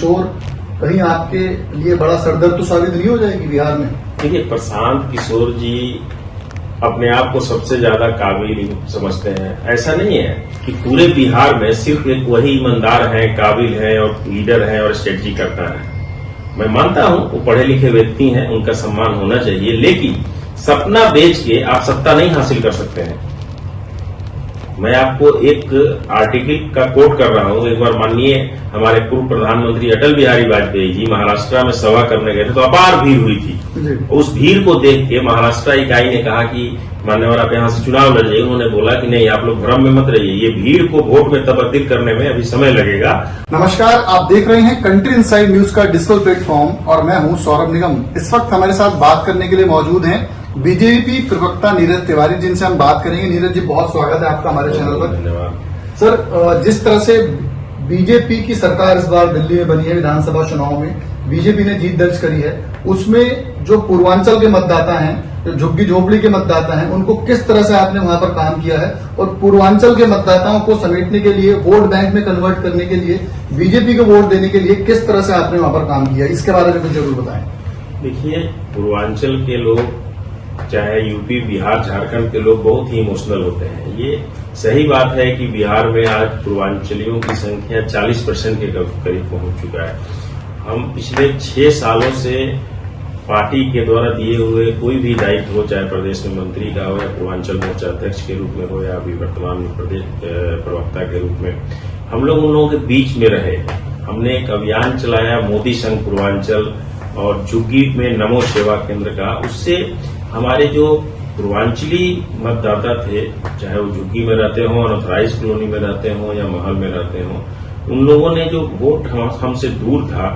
किशोर कहीं आपके लिए बड़ा सरदर्द तो साबित नहीं हो जाएगी बिहार में? देखिए, प्रशांत किशोर जी अपने आप को सबसे ज्यादा काबिल समझते हैं। ऐसा नहीं है कि पूरे बिहार में सिर्फ एक वही ईमानदार है, काबिल है और लीडर है और स्ट्रेटजी करता है। मैं मानता हूं वो पढ़े लिखे व्यक्ति हैं, उनका सम्मान होना चाहिए, लेकिन सपना बेच के आप सत्ता नहीं हासिल कर सकते हैं। मैं आपको एक आर्टिकल का कोट कर रहा हूं। एक बार माननीय हमारे पूर्व प्रधानमंत्री अटल बिहारी वाजपेयी जी महाराष्ट्र में सभा करने गए थे, तो अपार भीड़ हुई थी। उस भीड़ को देख के महाराष्ट्र इकाई ने कहा कि मान्यवर आप यहां से चुनाव लड़ जाइए। उन्होंने बोला कि नहीं, आप लोग भ्रम में मत रहिए, ये भीड़ को वोट में तब्दील करने में अभी समय लगेगा। नमस्कार, आप देख रहे हैं कंट्री इनसाइड न्यूज का डिजिटल प्लेटफॉर्म और मैं हूं सौरभ निगम। इस वक्त हमारे साथ बात करने के लिए मौजूद हैं बीजेपी प्रवक्ता नीरज तिवारी, जिनसे हम बात करेंगे। नीरज जी, बहुत स्वागत है आपका हमारे चैनल पर। धन्यवाद सर, जिस तरह से बीजेपी की सरकार इस बार दिल्ली में बनी है, विधानसभा चुनाव में बीजेपी ने जीत दर्ज करी है, उसमें जो पूर्वांचल के मतदाता हैं, जो झुग्गी झोपड़ी के मतदाता हैं, उनको किस तरह से आपने वहां पर काम किया है और पूर्वांचल के मतदाताओं को समेटने के लिए, वोट बैंक में कन्वर्ट करने के लिए, बीजेपी को वोट देने के लिए किस तरह से आपने वहां पर काम किया, इसके बारे में कुछ जरूर बताएं। देखिए, पूर्वांचल के लोग, चाहे यूपी, बिहार, झारखंड के लोग बहुत ही इमोशनल होते हैं। ये सही बात है कि बिहार में आज पूर्वांचलियों की संख्या 40% के करीब पहुंच चुका है। हम पिछले 6 सालों से पार्टी के द्वारा दिए हुए कोई भी दायित्व हो, चाहे प्रदेश में मंत्री का हो या पूर्वांचल मोर्चा अध्यक्ष के रूप में हो या अभी वर्तमान में प्रदेश प्रवक्ता के रूप में, हम लोग उन लोगों के बीच में रहे। हमने एक अभियान चलाया, मोदी संग पूर्वांचल, और झुग्गी में नमो सेवा केंद्र का। उससे हमारे जो पूर्वांचली मतदाता थे, चाहे वो झुग्गी में रहते हों, अनऑथराइज कॉलोनी में रहते हों या महल में रहते हों, उन लोगों ने जो वोट हमसे दूर था,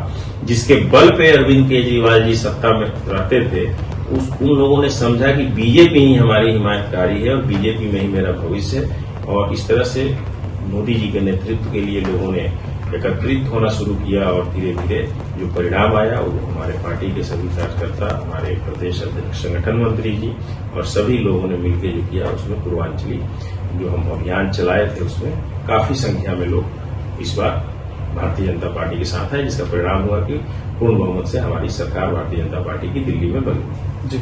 जिसके बल पे अरविंद केजरीवाल जी सत्ता में रहते थे, उन लोगों ने समझा कि बीजेपी ही हमारी हिमायतकारी है और बीजेपी में ही मेरा भविष्य है। और इस तरह से मोदी जी के नेतृत्व के लिए लोगों ने एकत्रित होना शुरू किया और धीरे धीरे जो परिणाम आया वो हमारे पार्टी के सभी कार्यकर्ता, हमारे प्रदेश अध्यक्ष, संगठन मंत्री जी और सभी लोगों ने मिलकर जो किया, उसमें पूर्वांचली जो हम अभियान चलाए थे उसमें काफी संख्या में लोग इस बार भारतीय जनता पार्टी के साथ है, जिसका परिणाम हुआ कि पूर्ण बहुमत से हमारी सरकार भारतीय जनता पार्टी की दिल्ली में बनी। जी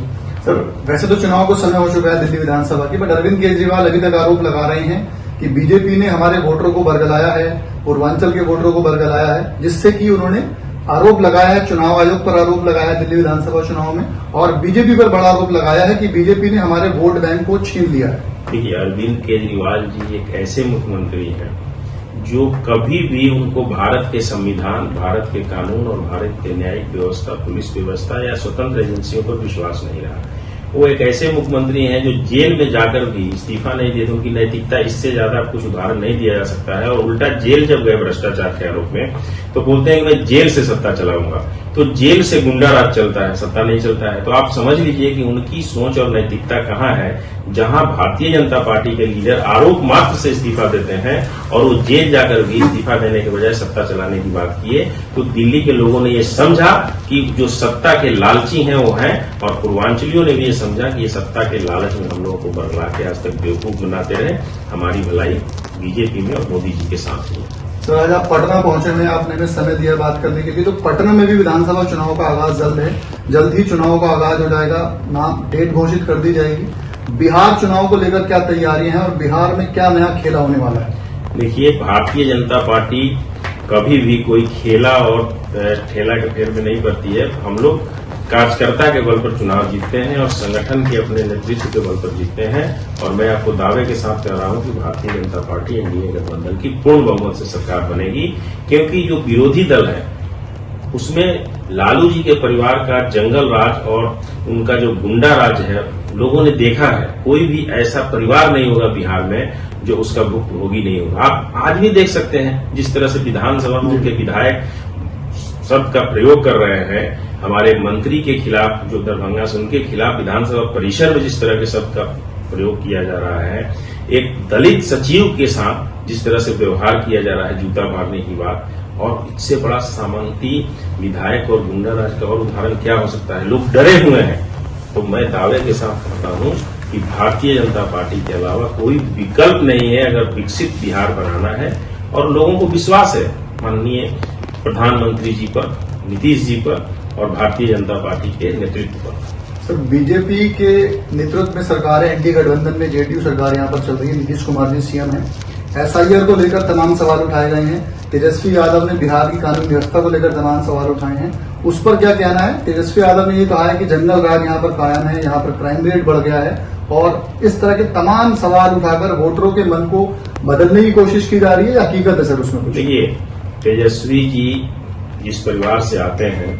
सर, वैसे तो चुनाव को समय हो चुका है दिल्ली विधानसभा की, बट अरविंद केजरीवाल अभी तक आरोप लगा रहे हैं कि बीजेपी ने हमारे वोटरों को बरगलाया है, पूर्वांचल के वोटरों को बरगलाया है, जिससे कि उन्होंने आरोप लगाया है, चुनाव आयोग पर आरोप लगाया है दिल्ली विधानसभा चुनाव में, और बीजेपी पर बड़ा आरोप लगाया है कि बीजेपी ने हमारे वोट बैंक को छीन लिया है। देखिए, अरविंद केजरीवाल जी एक ऐसे मुख्यमंत्री हैं जो कभी भी उनको भारत के संविधान, भारत के कानून और भारत के न्यायिक व्यवस्था, पुलिस व्यवस्था या स्वतंत्र एजेंसियों पर विश्वास नहीं रहा। वो एक ऐसे मुख्यमंत्री हैं जो जेल में जाकर भी इस्तीफा नहीं देते। उनकी नैतिकता, इससे ज्यादा कुछ उदाहरण नहीं दिया जा सकता है। और उल्टा जेल जब गए भ्रष्टाचार के आरोप में, तो बोलते हैं कि मैं जेल से सत्ता चलाऊंगा। तो जेल से गुंडा राज चलता है, सत्ता नहीं चलता है। तो आप समझ लीजिए कि उनकी सोच और नैतिकता कहाँ है, जहां भारतीय जनता पार्टी के लीडर आरोप मात्र से इस्तीफा देते हैं और वो जेल जाकर भी इस्तीफा देने के बजाय सत्ता चलाने की बात किए। तो दिल्ली के लोगों ने ये समझा कि जो सत्ता के लालची हैं वो हैं, और पूर्वांचलियों ने भी ये समझा कि ये सत्ता के लालच में हम लोगों को बरला के आज तक बेवकूफ बनाते रहे। हमारी भलाई बीजेपी में और मोदी जी के साथ हुई। सर, आज आप पटना पहुंचे हैं, आपने हमें समय दिया बात करने के लिए। तो पटना में भी विधानसभा चुनाव का आगाज जल्द है, जल्द ही चुनाव का आगाज हो जाएगा, नाम डेट घोषित कर दी जाएगी। बिहार चुनाव को लेकर क्या तैयारी है और बिहार में क्या नया खेला होने वाला है? देखिए, भारतीय जनता पार्टी कभी भी कोई खेला और ठेला के फेर में नहीं पड़ती है। हम लोग कार्यकर्ता के बल पर चुनाव जीतते हैं और संगठन के अपने नेतृत्व के बल पर जीतते हैं। और मैं आपको दावे के साथ कह रहा हूं कि भारतीय जनता पार्टी एनडीए गठबंधन की पूर्ण बहुमत से सरकार बनेगी, क्योंकि जो विरोधी दल है उसमें लालू जी के परिवार का जंगल राज और उनका जो गुंडा राज है, लोगों ने देखा है। कोई भी ऐसा परिवार नहीं होगा बिहार में जो उसका भुक्तभोगी नहीं होगा। आप आज भी देख सकते हैं जिस तरह से विधानसभा में उनके विधायक शब्द का प्रयोग कर रहे हैं, हमारे मंत्री के खिलाफ, जो दरभंगा से, उनके खिलाफ विधानसभा परिसर में जिस तरह के शब्द का प्रयोग किया जा रहा है, एक दलित सचिव के साथ जिस तरह से व्यवहार किया जा रहा है, जूता मारने की बात, और इससे बड़ा सामंती विधायक और गुंडाराज का और उदाहरण क्या हो सकता है? लोग डरे हुए हैं। तो मैं दावे के साथ कहता हूं कि भारतीय जनता पार्टी के अलावा कोई विकल्प नहीं है अगर विकसित बिहार बनाना है। और लोगों को विश्वास है, माननीय प्रधानमंत्री जी पर, नीतीश जी पर और भारतीय जनता पार्टी के नेतृत्व पर। सर, बीजेपी के नेतृत्व में सरकार है, एनडीए गठबंधन में जेडीयू सरकार यहाँ पर चल रही है, नीतीश कुमार जी सीएम है। एसआईआर को लेकर तमाम सवाल उठाए गए हैं। तेजस्वी यादव ने बिहार की कानून व्यवस्था को लेकर तमाम सवाल उठाए हैं। उस पर क्या कहना है? तेजस्वी यादव ने ये कहा है कि जंगल राज यहाँ पर कायम है, यहाँ पर क्राइम रेट बढ़ गया है और इस तरह के तमाम सवाल उठाकर वोटरों के मन को बदलने की कोशिश की जा रही है या हकीकत है सर उसमें कुछ? देखिए, तेजस्वी जी जिस परिवार से आते हैं,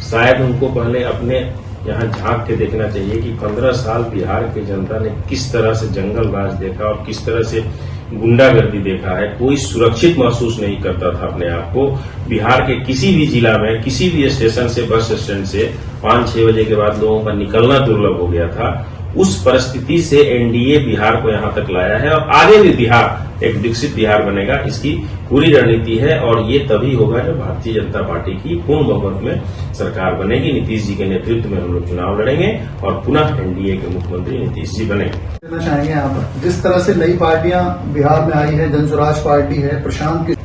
शायद उनको पहले अपने यहाँ झांक के देखना चाहिए कि 15 साल बिहार की जनता ने किस तरह से जंगल राज देखा और किस तरह से गुंडागर्दी देखा है। कोई सुरक्षित महसूस नहीं करता था अपने आप को। बिहार के किसी भी जिला में, किसी भी स्टेशन से, बस स्टैंड से 5-6 बजे के बाद लोगों का निकलना दुर्लभ हो गया था। उस परिस्थिति से एनडीए बिहार को यहां तक लाया है और आगे भी बिहार एक विकसित बिहार बनेगा, इसकी पूरी रणनीति है। और ये तभी होगा जब भारतीय जनता पार्टी की पूर्ण बहुमत में सरकार बनेगी। नीतीश जी के नेतृत्व में हम लोग चुनाव लड़ेंगे और पुनः एनडीए के मुख्यमंत्री नीतीश जी बनेंगे। कहना चाहेंगे यहाँ पर जिस तरह से नई पार्टियां बिहार में आई है, जनसुराज पार्टी है, प्रशांत की,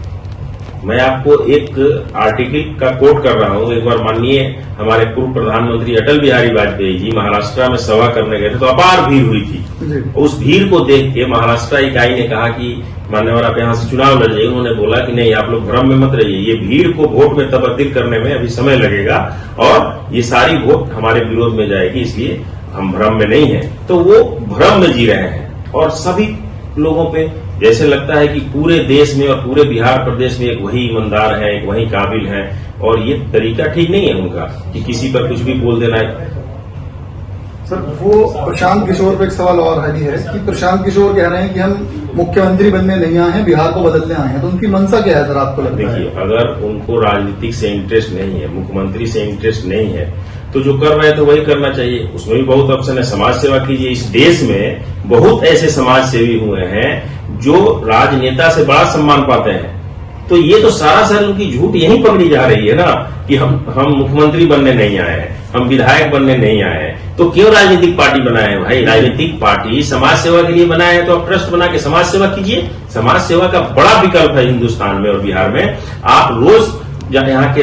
मैं आपको एक आर्टिकल का कोट कर रहा हूं। एक बार माननीय हमारे पूर्व प्रधानमंत्री अटल बिहारी वाजपेयी जी महाराष्ट्र में सभा करने गए थे तो अपार भीड़ हुई थी। उस भीड़ को देख के महाराष्ट्र इकाई ने कहा कि मान्यवर आप यहाँ से चुनाव लड़ जाइए। उन्होंने बोला कि नहीं, आप लोग भ्रम में मत रहिए, ये भीड़ को वोट में तब्दील करने में अभी समय लगेगा और ये सारी वोट हमारे विरोध में जाएगी, इसलिए हम भ्रम में नहीं है। तो वो भ्रम में जी रहे हैं और सभी लोगों पे जैसे लगता है कि पूरे देश में और पूरे बिहार प्रदेश में एक वही ईमानदार है, एक वही काबिल है और ये तरीका ठीक नहीं है उनका कि किसी पर कुछ भी बोल देना है। सर, वो प्रशांत किशोर पे एक सवाल और है कि प्रशांत किशोर कह रहे हैं कि हम मुख्यमंत्री बनने नहीं आए हैं, बिहार को बदलने आए हैं। तो उनकी मंशा क्या है सर आपको लगता है? देखिए, अगर उनको राजनीतिक से इंटरेस्ट नहीं है, मुख्यमंत्री से इंटरेस्ट नहीं है, तो जो कर रहे हैं तो वही करना चाहिए। उसमें भी बहुत ऑप्शन है। समाज सेवा कीजिए। इस देश में बहुत ऐसे समाज सेवी हुए हैं जो राजनेता से बड़ा सम्मान पाते हैं। तो ये तो सरासर उनकी झूठ यही पकड़ी जा रही है ना कि हम मुख्यमंत्री बनने नहीं आए हैं, हम विधायक बनने नहीं आए हैं। तो क्यों राजनीतिक पार्टी बनाए हैं भाई? राजनीतिक पार्टी समाज सेवा के लिए बनाए हैं तो आप ट्रस्ट बना के समाज सेवा कीजिए। समाज सेवा का बड़ा विकल्प है हिंदुस्तान में और बिहार में। आप रोज यहाँ के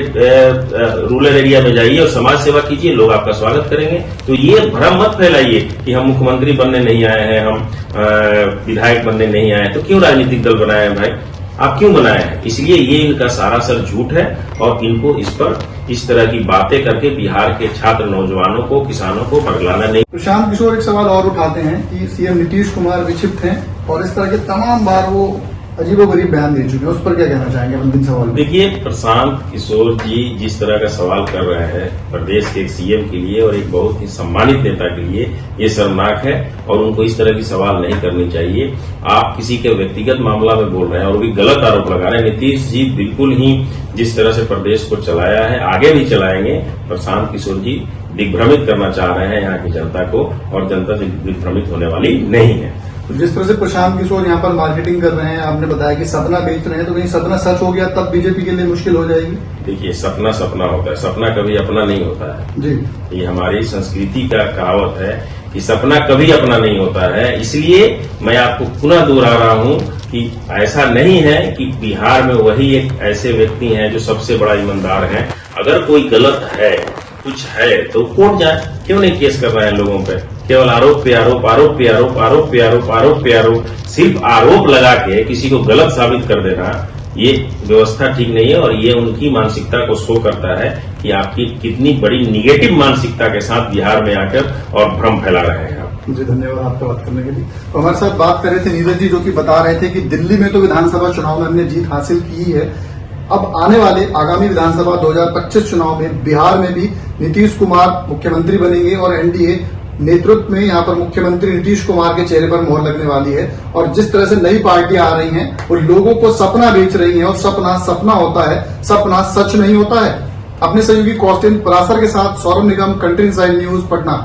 रूरल एरिया में जाइए और समाज सेवा कीजिए, लोग आपका स्वागत करेंगे। तो ये भ्रम मत फैलाइए कि हम मुख्यमंत्री बनने नहीं आए हैं, हम विधायक बनने नहीं आए हैं। तो क्यों राजनीतिक दल बनाए हैं भाई? आप क्यों बनाए हैं? इसलिए ये इनका सरासर झूठ है और इनको इस पर इस तरह की बातें करके बिहार के छात्र, नौजवानों को, किसानों को पगलाना नहीं। प्रशांत किशोर एक सवाल और उठाते हैं कि सीएम नीतीश कुमार विक्षिप्त हैं और इस तरह के तमाम बार वो अजीबोगरीब बयान दे चुके हैं। उस पर क्या कहना चाहेंगे अंतिम सवाल? देखिए, प्रशांत किशोर जी जिस तरह का सवाल कर रहे हैं प्रदेश के एक सीएम के लिए और एक बहुत ही सम्मानित नेता के लिए, ये शर्मनाक है और उनको इस तरह की सवाल नहीं करनी चाहिए। आप किसी के व्यक्तिगत मामला में बोल रहे हैं और भी गलत आरोप लगा रहे हैं। नीतीश जी बिल्कुल ही जिस तरह से प्रदेश को चलाया है, आगे भी चलाएंगे। प्रशांत किशोर जी दिग्भ्रमित करना चाह रहे हैं यहाँ की जनता को और जनता दिग्भ्रमित होने वाली नहीं है। जिस तरह से प्रशांत किशोर यहाँ पर मार्केटिंग कर रहे हैं, आपने बताया कि सपना बेच रहे हैं, तो कहीं सपना सच हो गया तब बीजेपी के लिए मुश्किल हो जाएगी? देखिए, सपना सपना होता है, सपना कभी अपना नहीं होता है जी। ये हमारी संस्कृति का कहावत है कि सपना कभी अपना नहीं होता है। इसलिए मैं आपको पुनः दोहरा रहा हूं कि ऐसा नहीं है कि बिहार में वही एक ऐसे व्यक्ति हैं जो सबसे बड़ा ईमानदार है। अगर कोई गलत है, कुछ है, तो कोर्ट जाए। क्यों नहीं केस कर रहे हैं लोगों पे? केवल आरोप पे आरोप, आरोप पे आरोप, आरोप पे आरोप, आरोप पे आरोप, सिर्फ आरोप लगा के किसी को गलत साबित कर देना, ये व्यवस्था ठीक नहीं है और ये उनकी मानसिकता को शो करता है कि आपकी कितनी बड़ी निगेटिव मानसिकता के साथ बिहार में आकर और भ्रम फैला रहे हैं। जी, धन्यवाद आपका बात करने के लिए। तो हमारे साथ बात कर रहे थे नीरज जी, जो कि बता रहे थे कि दिल्ली में तो विधानसभा चुनाव में हमने जीत हासिल की है। अब आने वाले आगामी विधानसभा 2025 चुनाव में बिहार में भी नीतीश कुमार मुख्यमंत्री बनेंगे और एनडीए नेतृत्व में यहाँ पर मुख्यमंत्री नीतीश कुमार के चेहरे पर मोहर लगने वाली है। और जिस तरह से नई पार्टियां आ रही हैं वो लोगों को सपना बेच रही हैं और सपना सपना होता है, सपना सच नहीं होता है। अपने सहयोगी कॉस्टिन परासर के साथ सौरभ निगम, कंट्री इनसाइड न्यूज, पटना।